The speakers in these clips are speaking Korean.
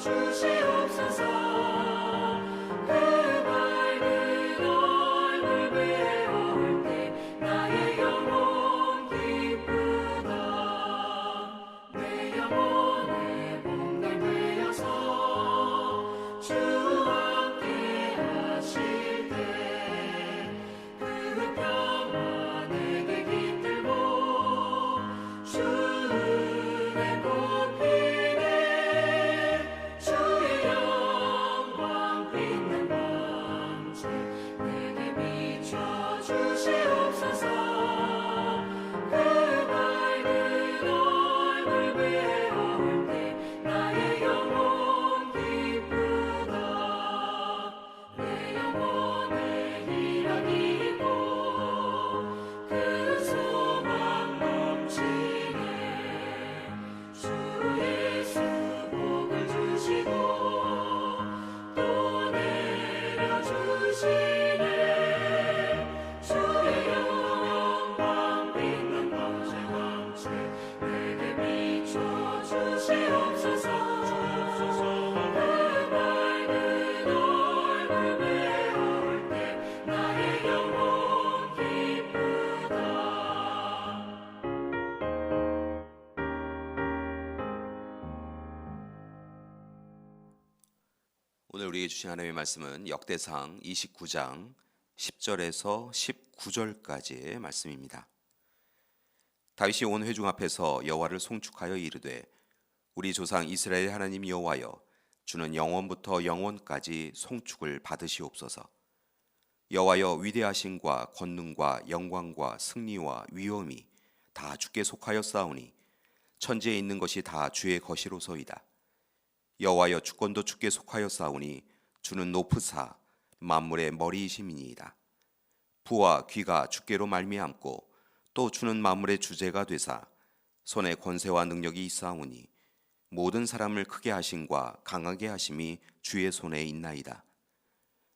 주시옵소서. 그 밝은 얼굴 배울 때 나의 영혼 기쁘다. 내 영혼의 봄날 되어서 주 함께 하실 때 그 평화 내게 깃들고 주 은혜 꽃피네. 주의 영광 빛난 광채 내게 비춰 주시옵소서. 그 밝은 얼굴 배울 때 나의 영혼 기쁘다. 내 영혼에 희락이 있고 그 소망 넘치네. 주 예수 복을 주시고 또 내려주시네. 주의 영광 빛난 광채 내게 비춰 주시옵소서. 그 밝은 얼굴 배울 때 나의 영혼 기쁘다. 오늘 우리에게 주신 하나님의 말씀은 역대상 29장 10절에서 19절까지의 말씀입니다. 다윗이 온 회중 앞에서 여호와를 송축하여 이르되 우리 조상 이스라엘 하나님 여호와여, 주는 영원부터 영원까지 송축을 받으시옵소서. 여호와여, 위대하심과 권능과 영광과 승리와 위엄이 다 주께 속하였사오니 천지에 있는 것이 다 주의 것이로소이다. 여호와여, 주권도 주께 속하였사오니 주는 높으사 만물의 머리이심이니이다. 부와 귀가 주께로 말미암고 또 주는 만물의 주제가 되사 손에 권세와 능력이 있사오니 모든 사람을 크게 하심과 강하게 하심이 주의 손에 있나이다.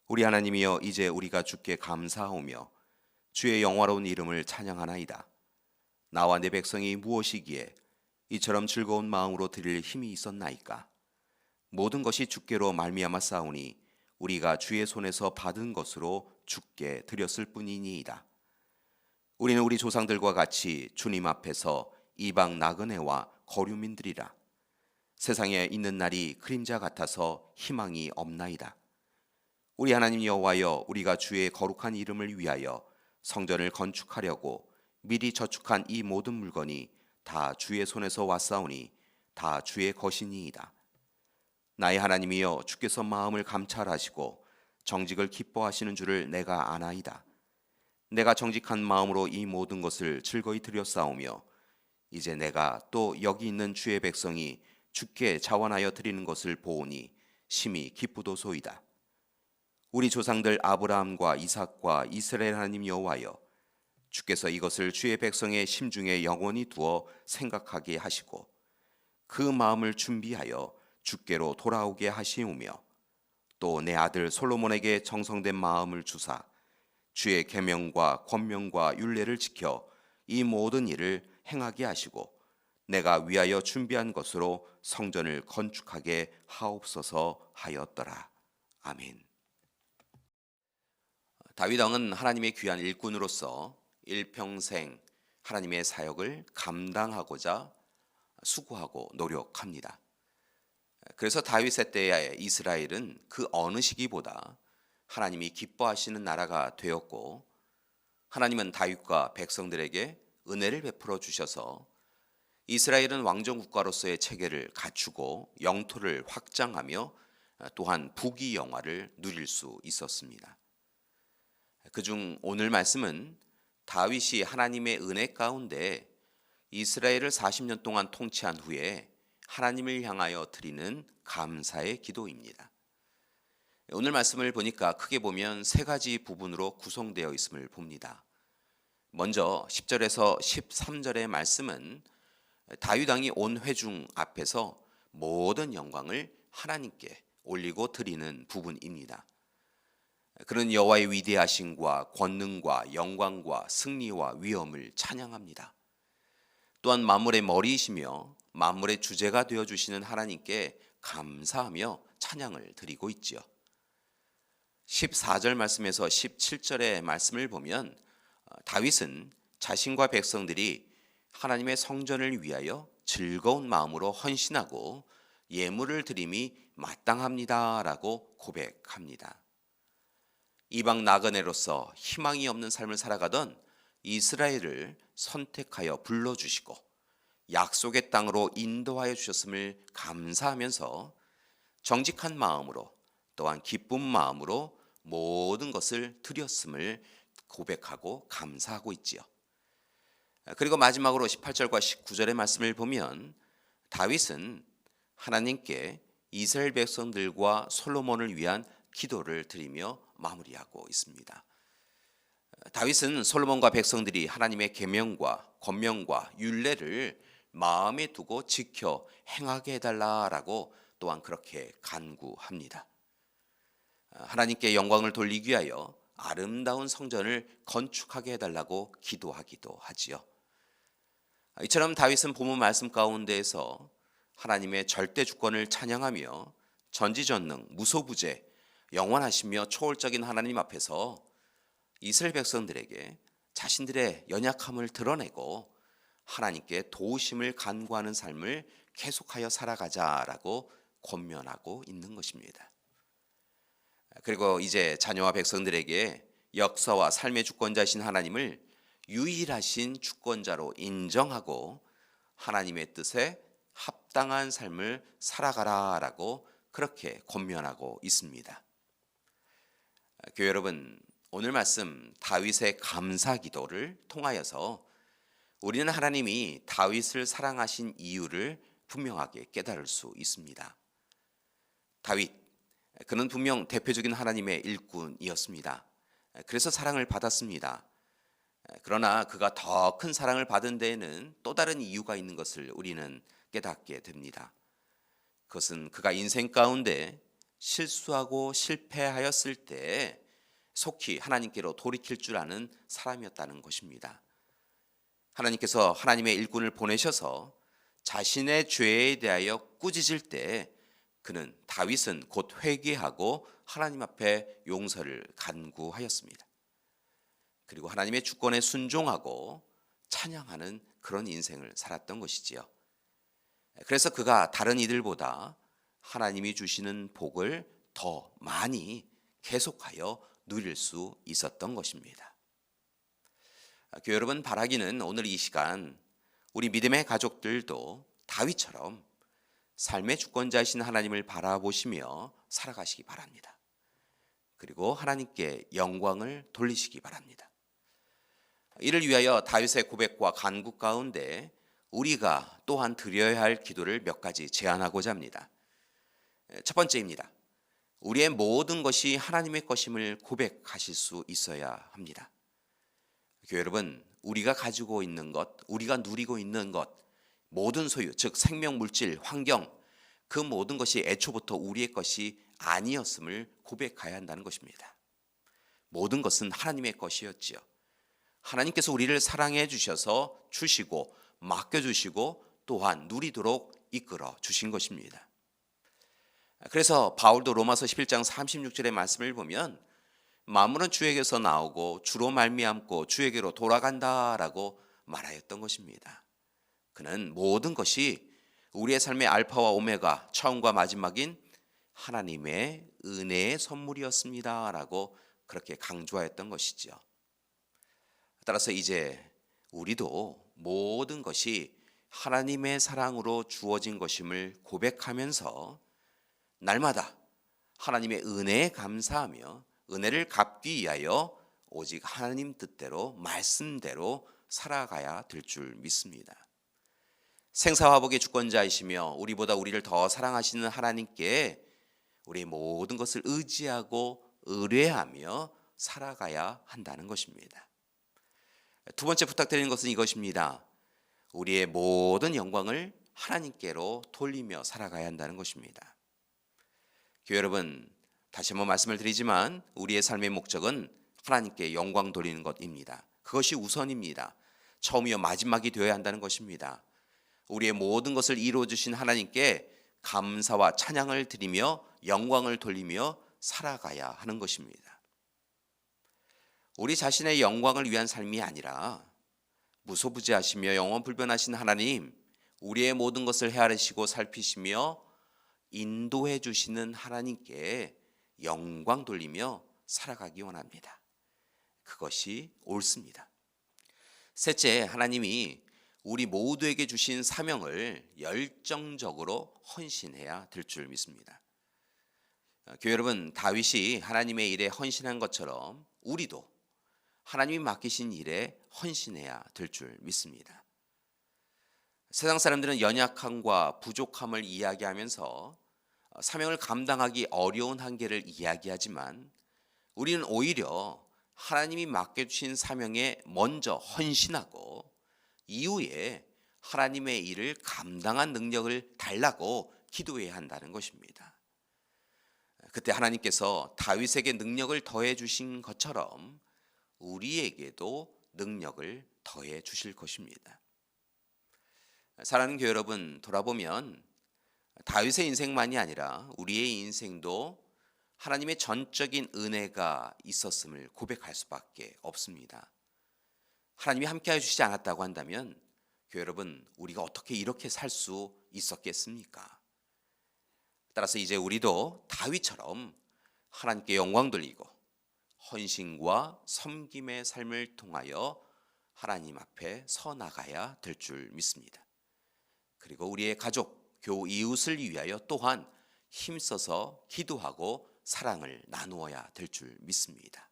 우리 하나님이여, 이제 우리가 주께 감사하오며 주의 영화로운 이름을 찬양하나이다. 나와 내 백성이 무엇이기에 이처럼 즐거운 마음으로 드릴 힘이 있었나이까? 모든 것이 주께로 말미암아 싸우니 우리가 주의 손에서 받은 것으로 주께 드렸을 뿐이니이다. 우리는 우리 조상들과 같이 주님 앞에서 이방 나그네와 거류민들이라. 세상에 있는 날이 그림자 같아서 희망이 없나이다. 우리 하나님 여호와여, 우리가 주의 거룩한 이름을 위하여 성전을 건축하려고 미리 저축한 이 모든 물건이 다 주의 손에서 왔사오니 다 주의 것이니이다. 나의 하나님이여, 주께서 마음을 감찰하시고 정직을 기뻐하시는 줄을 내가 아나이다. 내가 정직한 마음으로 이 모든 것을 즐거이 드렸사오며 이제 내가 또 여기 있는 주의 백성이 주께 자원하여 드리는 것을 보오니 심히 기쁘도소이다. 우리 조상들 아브라함과 이삭과 이스라엘 하나님 여호와여, 주께서 이것을 주의 백성의 심중에 영원히 두어 생각하게 하시고 그 마음을 준비하여 주께로 돌아오게 하시오며 또 내 아들 솔로몬에게 정성된 마음을 주사 주의 계명과 권명과 율례를 지켜 이 모든 일을 행하게 하시고 내가 위하여 준비한 것으로 성전을 건축하게 하옵소서 하였더라. 아멘. 다윗 왕은 하나님의 귀한 일꾼으로서 일평생 하나님의 사역을 감당하고자 수고하고 노력합니다. 그래서 다윗의 때에 이스라엘은 그 어느 시기보다 하나님이 기뻐하시는 나라가 되었고, 하나님은 다윗과 백성들에게 은혜를 베풀어 주셔서 이스라엘은 왕정 국가로서의 체계를 갖추고 영토를 확장하며 또한 부귀 영화를 누릴 수 있었습니다. 그중 오늘 말씀은 다윗이 하나님의 은혜 가운데 이스라엘을 40년 동안 통치한 후에 하나님을 향하여 드리는 감사의 기도입니다. 오늘 말씀을 보니까 크게 보면 세 가지 부분으로 구성되어 있음을 봅니다. 먼저 10절에서 13절의 말씀은 다윗 왕이 온 회중 앞에서 모든 영광을 하나님께 올리고 드리는 부분입니다. 그는 여호와의 위대하심과 권능과 영광과 승리와 위엄을 찬양합니다. 또한 만물의 머리이시며 만물의 주제가 되어주시는 하나님께 감사하며 찬양을 드리고 있지요. 14절 말씀에서 17절의 말씀을 보면 다윗은 자신과 백성들이 하나님의 성전을 위하여 즐거운 마음으로 헌신하고 예물을 드림이 마땅합니다라고 고백합니다. 이방 나그네로서 희망이 없는 삶을 살아가던 이스라엘을 선택하여 불러주시고 약속의 땅으로 인도하여 주셨음을 감사하면서 정직한 마음으로 또한 기쁜 마음으로 모든 것을 드렸음을 고백하고 감사하고 있지요. 그리고 마지막으로 18절과 19절의 말씀을 보면 다윗은 하나님께 이스라엘 백성들과 솔로몬을 위한 기도를 드리며 마무리하고 있습니다. 다윗은 솔로몬과 백성들이 하나님의 계명과 권명과 율례를 마음에 두고 지켜 행하게 해달라라고 또한 그렇게 간구합니다. 하나님께 영광을 돌리기 위하여 아름다운 성전을 건축하게 해달라고 기도하기도 하지요. 이처럼 다윗은 본문 말씀 가운데에서 하나님의 절대 주권을 찬양하며 전지전능, 무소부재, 영원하시며 초월적인 하나님 앞에서 이스라엘 백성들에게 자신들의 연약함을 드러내고 하나님께 도우심을 간구하는 삶을 계속하여 살아가자라고 권면하고 있는 것입니다. 그리고 이제 자녀와 백성들에게 역사와 삶의 주권자이신 하나님을 유일하신 주권자로 인정하고 하나님의 뜻에 합당한 삶을 살아가라라고 그렇게 권면하고 있습니다. 교회 여러분, 오늘 말씀 다윗의 감사 기도를 통하여서 우리는 하나님이 다윗을 사랑하신 이유를 분명하게 깨달을 수 있습니다. 다윗, 그는 분명 대표적인 하나님의 일꾼이었습니다. 그래서 사랑을 받았습니다. 그러나 그가 더 큰 사랑을 받은 데에는 또 다른 이유가 있는 것을 우리는 깨닫게 됩니다. 그것은 그가 인생 가운데 실수하고 실패하였을 때 속히 하나님께로 돌이킬 줄 아는 사람이었다는 것입니다. 하나님께서 하나님의 일꾼을 보내셔서 자신의 죄에 대하여 꾸짖을 때 그는 다윗은 곧 회개하고 하나님 앞에 용서를 간구하였습니다. 그리고 하나님의 주권에 순종하고 찬양하는 그런 인생을 살았던 것이지요. 그래서 그가 다른 이들보다 하나님이 주시는 복을 더 많이 계속하여 누릴 수 있었던 것입니다. 교회 여러분, 바라기는 오늘 이 시간 우리 믿음의 가족들도 다윗처럼 삶의 주권자이신 하나님을 바라보시며 살아가시기 바랍니다. 그리고 하나님께 영광을 돌리시기 바랍니다. 이를 위하여 다윗의 고백과 간구 가운데 우리가 또한 드려야 할 기도를 몇 가지 제안하고자 합니다. 첫 번째입니다. 우리의 모든 것이 하나님의 것임을 고백하실 수 있어야 합니다. 교회 여러분, 우리가 가지고 있는 것, 우리가 누리고 있는 것, 모든 소유, 즉 생명, 물질, 환경, 그 모든 것이 애초부터 우리의 것이 아니었음을 고백해야 한다는 것입니다. 모든 것은 하나님의 것이었지요. 하나님께서 우리를 사랑해 주셔서 주시고 맡겨주시고 또한 누리도록 이끌어 주신 것입니다. 그래서 바울도 로마서 11장 36절의 말씀을 보면 만물은 주에게서 나오고 주로 말미암고 주에게로 돌아간다라고 말하였던 것입니다. 그는 모든 것이 우리의 삶의 알파와 오메가, 처음과 마지막인 하나님의 은혜의 선물이었습니다라고 그렇게 강조하였던 것이죠. 따라서 이제 우리도 모든 것이 하나님의 사랑으로 주어진 것임을 고백하면서 날마다 하나님의 은혜에 감사하며 은혜를 갚기 위하여 오직 하나님 뜻대로 말씀대로 살아가야 될 줄 믿습니다. 생사화복의 주권자이시며 우리보다 우리를 더 사랑하시는 하나님께 우리의 모든 것을 의지하고 의뢰하며 살아가야 한다는 것입니다. 두 번째 부탁드리는 것은 이것입니다. 우리의 모든 영광을 하나님께로 돌리며 살아가야 한다는 것입니다. 교회 여러분, 다시 한번 말씀을 드리지만 우리의 삶의 목적은 하나님께 영광 돌리는 것입니다. 그것이 우선입니다. 처음이요 마지막이 되어야 한다는 것입니다. 우리의 모든 것을 이루어 주신 하나님께 감사와 찬양을 드리며 영광을 돌리며 살아가야 하는 것입니다. 우리 자신의 영광을 위한 삶이 아니라 무소부지하시며 영원불변하신 하나님, 우리의 모든 것을 헤아리시고 살피시며 인도해 주시는 하나님께 영광 돌리며 살아가기 원합니다. 그것이 옳습니다. 셋째, 하나님이 우리 모두에게 주신 사명을 열정적으로 헌신해야 될 줄 믿습니다. 교회 여러분, 다윗이 하나님의 일에 헌신한 것처럼 우리도 하나님이 맡기신 일에 헌신해야 될 줄 믿습니다. 세상 사람들은 연약함과 부족함을 이야기하면서 사명을 감당하기 어려운 한계를 이야기하지만 우리는 오히려 하나님이 맡겨주신 사명에 먼저 헌신하고 이후에 하나님의 일을 감당한 능력을 달라고 기도해야 한다는 것입니다. 그때 하나님께서 다윗에게 능력을 더해 주신 것처럼 우리에게도 능력을 더해 주실 것입니다. 사랑하는 교회 여러분, 돌아보면 다윗의 인생만이 아니라 우리의 인생도 하나님의 전적인 은혜가 있었음을 고백할 수밖에 없습니다. 하나님이 함께해 주시지 않았다고 한다면 교회 여러분, 우리가 어떻게 이렇게 살 수 있었겠습니까? 따라서 이제 우리도 다윗처럼 하나님께 영광 돌리고 헌신과 섬김의 삶을 통하여 하나님 앞에 서 나가야 될 줄 믿습니다. 그리고 우리의 가족, 교우, 이웃을 위하여 또한 힘써서 기도하고 사랑을 나누어야 될 줄 믿습니다.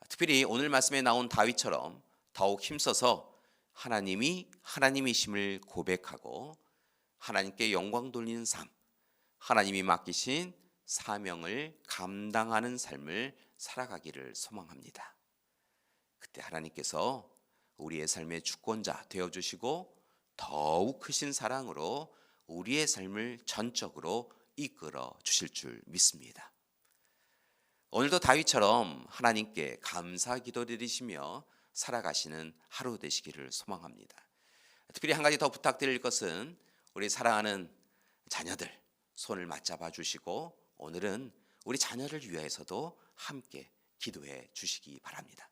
특별히 오늘 말씀에 나온 다윗처럼 더욱 힘써서 하나님이 하나님이심을 고백하고 하나님께 영광 돌리는 삶, 하나님이 맡기신 사명을 감당하는 삶을 살아가기를 소망합니다. 그때 하나님께서 우리의 삶의 주권자 되어주시고 더욱 크신 사랑으로 우리의 삶을 전적으로 이끌어 주실 줄 믿습니다. 오늘도 다윗처럼 하나님께 감사 기도 드리시며 살아가시는 하루 되시기를 소망합니다. 특별히 한 가지 더 부탁드릴 것은 우리 사랑하는 자녀들 손을 맞잡아 주시고 오늘은 우리 자녀를 위해서도 함께 기도해 주시기 바랍니다.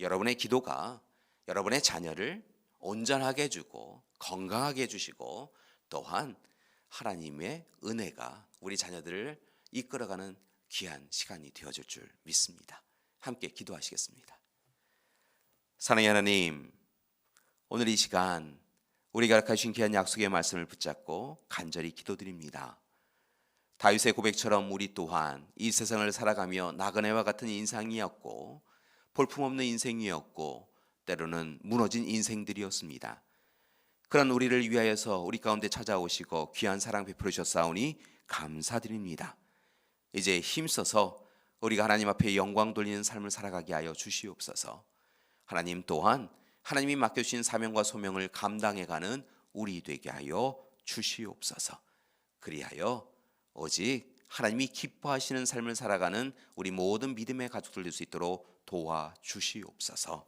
여러분의 기도가 여러분의 자녀를 온전하게 해주고 건강하게 해주시고 또한 하나님의 은혜가 우리 자녀들을 이끌어가는 귀한 시간이 되어질 줄 믿습니다. 함께 기도하시겠습니다. 사랑의 하나님, 오늘 이 시간 우리가 허락하신 귀한 약속의 말씀을 붙잡고 간절히 기도드립니다. 다윗의 고백처럼 우리 또한 이 세상을 살아가며 나그네와 같은 인상이었고 볼품없는 인생이었고 때로는 무너진 인생들이었습니다. 그런 우리를 위하여서 우리 가운데 찾아오시고 귀한 사랑 베풀으셨사오니 감사드립니다. 이제 힘써서 우리가 하나님 앞에 영광 돌리는 삶을 살아가게 하여 주시옵소서. 하나님 또한 하나님이 맡겨주신 사명과 소명을 감당해가는 우리 되게 하여 주시옵소서. 그리하여 오직 하나님이 기뻐하시는 삶을 살아가는 우리 모든 믿음의 가족들 될 수 있도록 도와주시옵소서.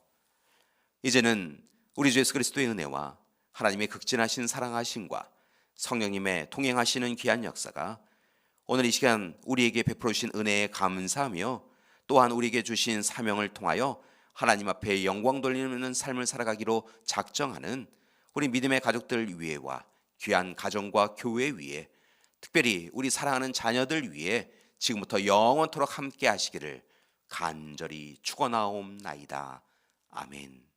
이제는 우리 주 예수 그리스도의 은혜와 하나님의 극진하신 사랑하심과 성령님의 통행하시는 귀한 역사가 오늘 이 시간 우리에게 베풀어 주신 은혜에 감사하며 또한 우리에게 주신 사명을 통하여 하나님 앞에 영광 돌리는 삶을 살아가기로 작정하는 우리 믿음의 가족들 위에와 귀한 가정과 교회 위에 특별히 우리 사랑하는 자녀들 위에 지금부터 영원토록 함께 하시기를 간절히 축원하옵나이다. 아멘.